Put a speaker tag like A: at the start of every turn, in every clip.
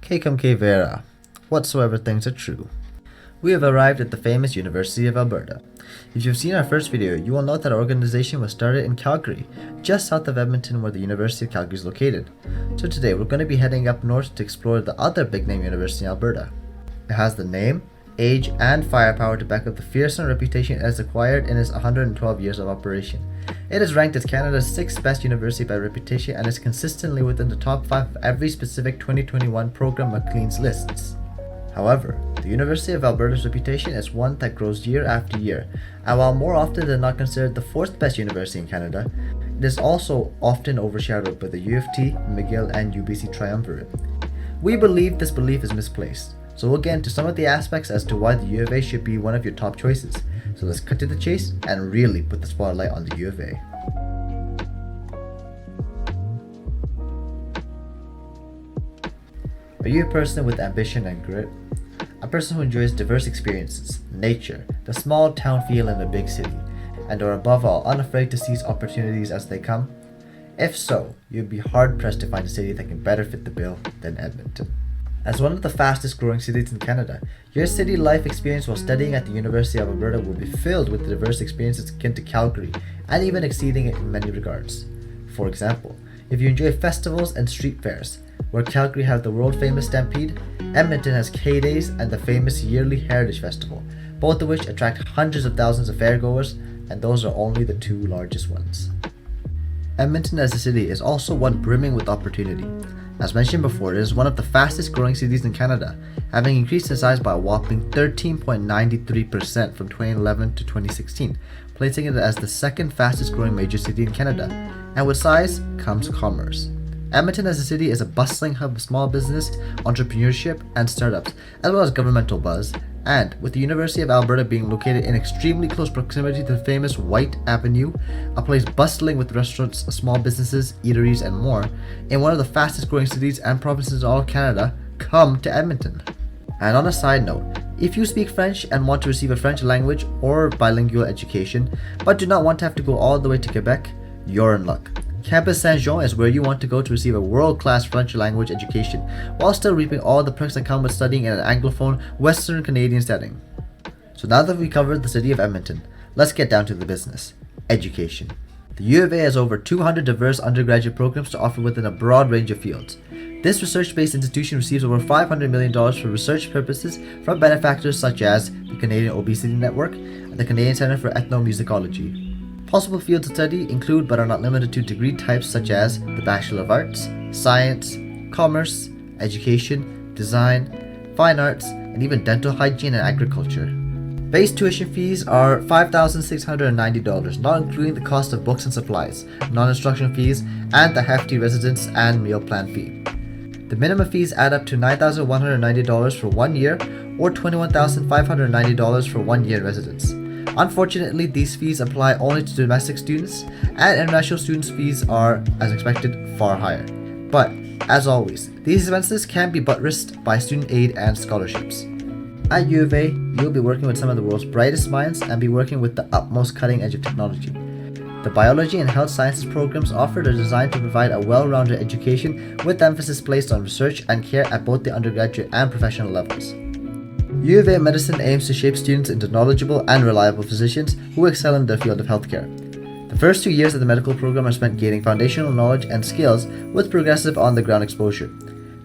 A: Que cum que vera, whatsoever things are true. We have arrived at the famous University of Alberta. If you've seen our first video, you will note that our organization was started in Calgary, just south of Edmonton where the University of Calgary is located. So today we're going to be heading up north to explore the other big name university in Alberta. It has the name, age, and firepower to back up the fearsome reputation it has acquired in its 112 years of operation. It is ranked as Canada's 6th best university by reputation and is consistently within the top 5 of every specific 2021 program Maclean's lists. However, the University of Alberta's reputation is one that grows year after year, and while more often than not considered the 4th best university in Canada, it is also often overshadowed by the U of T, McGill, and UBC triumvirate. We believe this belief is misplaced, so we'll get into some of the aspects as to why the U of A should be one of your top choices. So let's cut to the chase and really put the spotlight on the U of A. Are you a person with ambition and grit? A person who enjoys diverse experiences, nature, the small town feel in a big city, and are above all unafraid to seize opportunities as they come? If so, you'd be hard pressed to find a city that can better fit the bill than Edmonton. As one of the fastest growing cities in Canada, your city life experience while studying at the University of Alberta will be filled with diverse experiences akin to Calgary, and even exceeding it in many regards. For example, if you enjoy festivals and street fairs, where Calgary has the world famous Stampede, Edmonton has K-Days and the famous yearly Heritage Festival, both of which attract hundreds of thousands of fairgoers, and those are only the two largest ones. Edmonton as a city is also one brimming with opportunity. As mentioned before, it is one of the fastest growing cities in Canada, having increased in size by a whopping 13.93% from 2011 to 2016, placing it as the second fastest growing major city in Canada. And with size comes commerce. Edmonton as a city is a bustling hub of small business, entrepreneurship, and startups, as well as governmental buzz, and with the University of Alberta being located in extremely close proximity to the famous White Avenue, a place bustling with restaurants, small businesses, eateries, and more, in one of the fastest growing cities and provinces in all of Canada, come to Edmonton. And on a side note, if you speak French and want to receive a French language or bilingual education, but do not want to have to go all the way to Quebec, you're in luck. Campus Saint-Jean is where you want to go to receive a world-class French language education, while still reaping all the perks that come with studying in an Anglophone, Western Canadian setting. So now that we've covered the city of Edmonton, let's get down to the business. Education. The U of A has over 200 diverse undergraduate programs to offer within a broad range of fields. This research-based institution receives over $500 million for research purposes from benefactors such as the Canadian Obesity Network and the Canadian Centre for Ethnomusicology. Possible fields of study include but are not limited to degree types such as the Bachelor of Arts, Science, Commerce, Education, Design, Fine Arts, and even Dental Hygiene and Agriculture. Base tuition fees are $5,690, not including the cost of books and supplies, non-instruction fees, and the hefty residence and meal plan fee. The minimum fees add up to $9,190 for 1 year or $21,590 for 1 year in residence. Unfortunately, these fees apply only to domestic students, and international students' fees are, as expected, far higher. But, as always, these expenses can be buttressed by student aid and scholarships. At U of A, you'll be working with some of the world's brightest minds and be working with the utmost cutting edge of technology. The biology and health sciences programs offered are designed to provide a well-rounded education with emphasis placed on research and care at both the undergraduate and professional levels. U of A Medicine aims to shape students into knowledgeable and reliable physicians who excel in their field of healthcare. The first 2 years of the medical program are spent gaining foundational knowledge and skills with progressive on-the-ground exposure.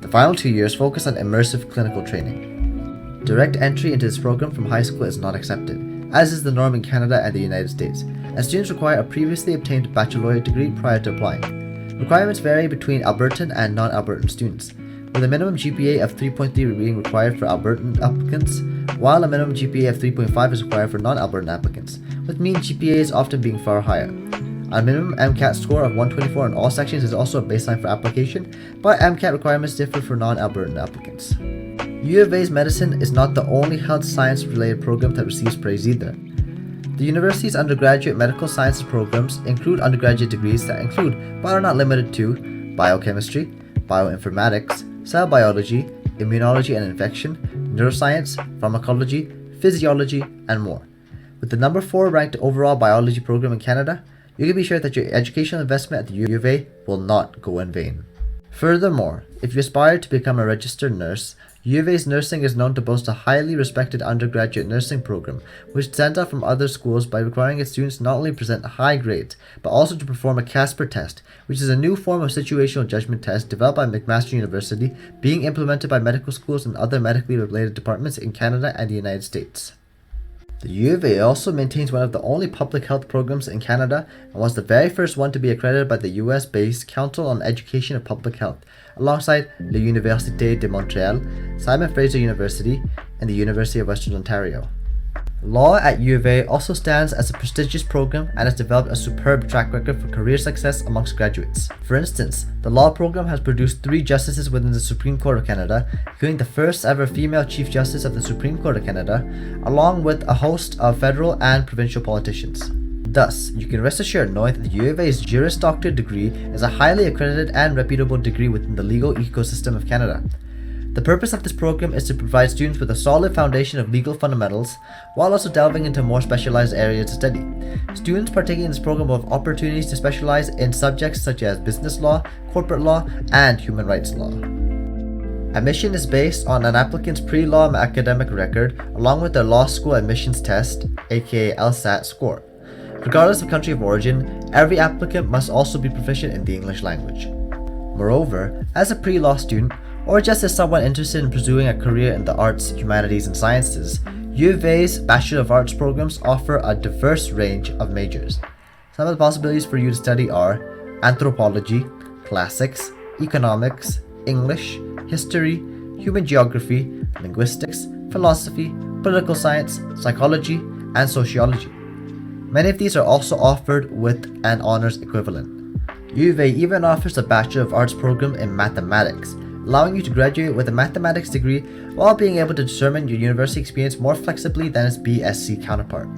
A: The final 2 years focus on immersive clinical training. Direct entry into this program from high school is not accepted, as is the norm in Canada and the United States, and students require a previously obtained baccalaureate degree prior to applying. Requirements vary between Albertan and non-Albertan students, with a minimum GPA of 3.3 being required for Albertan applicants, while a minimum GPA of 3.5 is required for non-Albertan applicants, with mean GPAs often being far higher. A minimum MCAT score of 124 in all sections is also a baseline for application, but MCAT requirements differ for non-Albertan applicants. U of A's medicine is not the only health science related program that receives praise either. The university's undergraduate medical sciences programs include undergraduate degrees that include, but are not limited to, biochemistry, bioinformatics, cell biology, immunology and infection, neuroscience, pharmacology, physiology, and more. With the number 4 ranked overall biology program in Canada, you can be sure that your educational investment at the U of A will not go in vain. Furthermore, if you aspire to become a registered nurse, U of A's nursing is known to boast a highly respected undergraduate nursing program, which stands out from other schools by requiring its students not only present high grades, but also to perform a Casper test, which is a new form of situational judgment test developed by McMaster University, being implemented by medical schools and other medically related departments in Canada and the United States. The U of A also maintains one of the only public health programs in Canada and was the very first one to be accredited by the US-based Council on Education and Public Health, alongside l'Université de Montréal, Simon Fraser University, and the University of Western Ontario. Law at U of A also stands as a prestigious program and has developed a superb track record for career success amongst graduates. For instance, the law program has produced 3 justices within the Supreme Court of Canada, including the first ever female Chief Justice of the Supreme Court of Canada, along with a host of federal and provincial politicians. Thus, you can rest assured knowing that the U of A's Juris Doctor degree is a highly accredited and reputable degree within the legal ecosystem of Canada. The purpose of this program is to provide students with a solid foundation of legal fundamentals, while also delving into more specialized areas to study. Students partaking in this program will have opportunities to specialize in subjects such as business law, corporate law, and human rights law. Admission is based on an applicant's pre-law academic record, along with their law school admissions test, aka LSAT score. Regardless of country of origin, every applicant must also be proficient in the English language. Moreover, as a pre-law student, or just as someone interested in pursuing a career in the arts, humanities, and sciences, U of A's Bachelor of Arts programs offer a diverse range of majors. Some of the possibilities for you to study are anthropology, classics, economics, English, history, human geography, linguistics, philosophy, political science, psychology, and sociology. Many of these are also offered with an honors equivalent. U of A even offers a Bachelor of Arts program in mathematics, allowing you to graduate with a mathematics degree while being able to determine your university experience more flexibly than its BSc counterpart.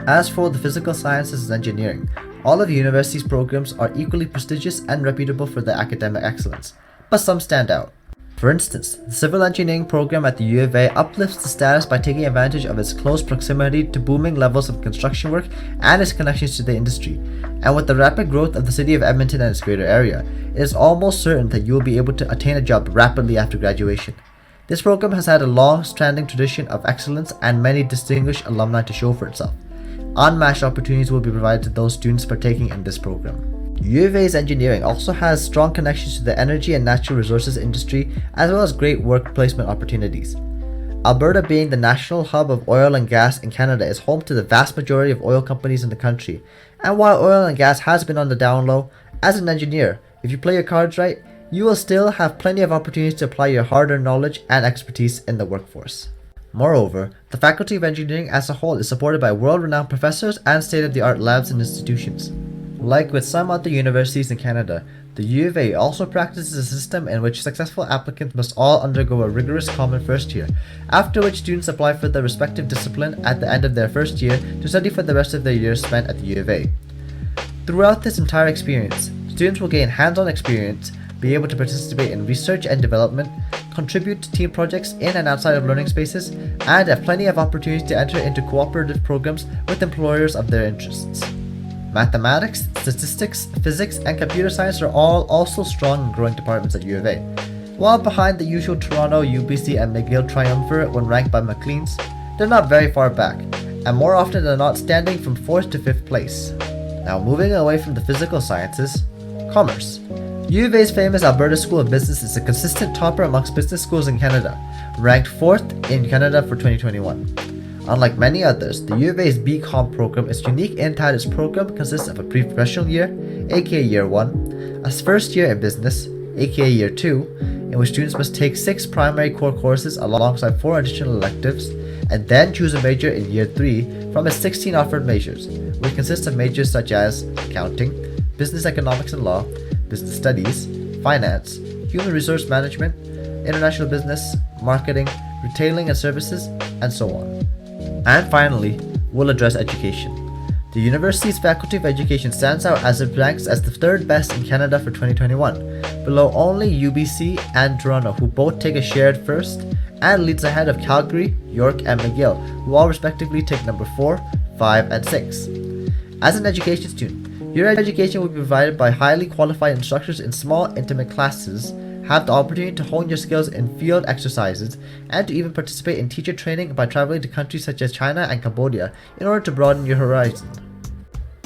A: As for the physical sciences and engineering, all of the university's programs are equally prestigious and reputable for their academic excellence, but some stand out. For instance, the civil engineering program at the U of A uplifts the status by taking advantage of its close proximity to booming levels of construction work and its connections to the industry. And with the rapid growth of the city of Edmonton and its greater area, it is almost certain that you will be able to attain a job rapidly after graduation. This program has had a long-standing tradition of excellence and many distinguished alumni to show for itself. Unmatched opportunities will be provided to those students partaking in this program. U of A's engineering also has strong connections to the energy and natural resources industry, as well as great work placement opportunities. Alberta, being the national hub of oil and gas in Canada, is home to the vast majority of oil companies in the country. And while oil and gas has been on the down low, as an engineer, if you play your cards right, you will still have plenty of opportunities to apply your hard-earned knowledge and expertise in the workforce. Moreover, the Faculty of Engineering as a whole is supported by world-renowned professors and state-of-the-art labs and institutions. Like with some other universities in Canada, the U of A also practices a system in which successful applicants must all undergo a rigorous common first year, after which students apply for their respective discipline at the end of their first year to study for the rest of their years spent at the U of A. Throughout this entire experience, students will gain hands-on experience, be able to participate in research and development, contribute to team projects in and outside of learning spaces, and have plenty of opportunities to enter into cooperative programs with employers of their interests. Mathematics, statistics, physics, and computer science are all also strong and growing departments at U of A. While behind the usual Toronto, UBC, and McGill triumvirate when ranked by Maclean's, they're not very far back, and more often than not standing from 4th to 5th place. Now moving away from the physical sciences, commerce. U of A's famous Alberta School of Business is a consistent topper amongst business schools in Canada, ranked 4th in Canada for 2021. Unlike many others, the U of A's BCom program is unique in that its program consists of a pre-professional year, aka Year 1, a first year in business, aka Year 2, in which students must take 6 primary core courses alongside 4 additional electives, and then choose a major in Year 3 from its 16 offered majors, which consist of majors such as accounting, business economics and law, business studies, finance, human resource management, international business, marketing, retailing and services, and so on. And finally, we'll address education. The university's Faculty of Education stands out as it ranks as the 3rd best in Canada for 2021, below only UBC and Toronto, who both take a shared first, and leads ahead of Calgary, York, and McGill, who all respectively take number 4, 5, and 6. As an education student, Your education will be provided by highly qualified instructors in small, intimate classes, have the opportunity to hone your skills in field exercises, and to even participate in teacher training by traveling to countries such as China and Cambodia in order to broaden your horizon.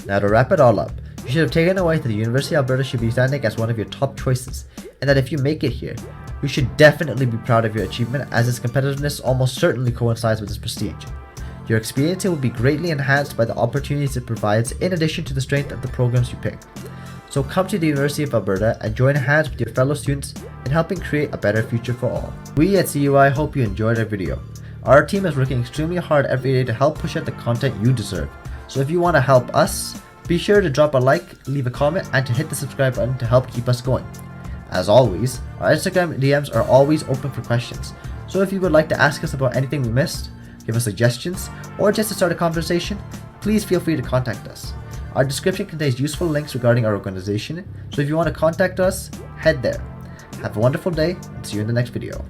A: Now to wrap it all up, you should have taken away that the University of Alberta should be standing as one of your top choices, and that if you make it here, you should definitely be proud of your achievement, as its competitiveness almost certainly coincides with its prestige. Your experience here will be greatly enhanced by the opportunities it provides, in addition to the strength of the programs you pick. So come to the University of Alberta and join hands with your fellow students in helping create a better future for all. We at CUI hope you enjoyed our video. Our team is working extremely hard every day to help push out the content you deserve. So if you want to help us, be sure to drop a like, leave a comment, and to hit the subscribe button to help keep us going. As always, our Instagram DMs are always open for questions. So if you would like to ask us about anything we missed, give us suggestions, or just to start a conversation, please feel free to contact us. Our description contains useful links regarding our organization, so if you want to contact us, head there. Have a wonderful day, and see you in the next video.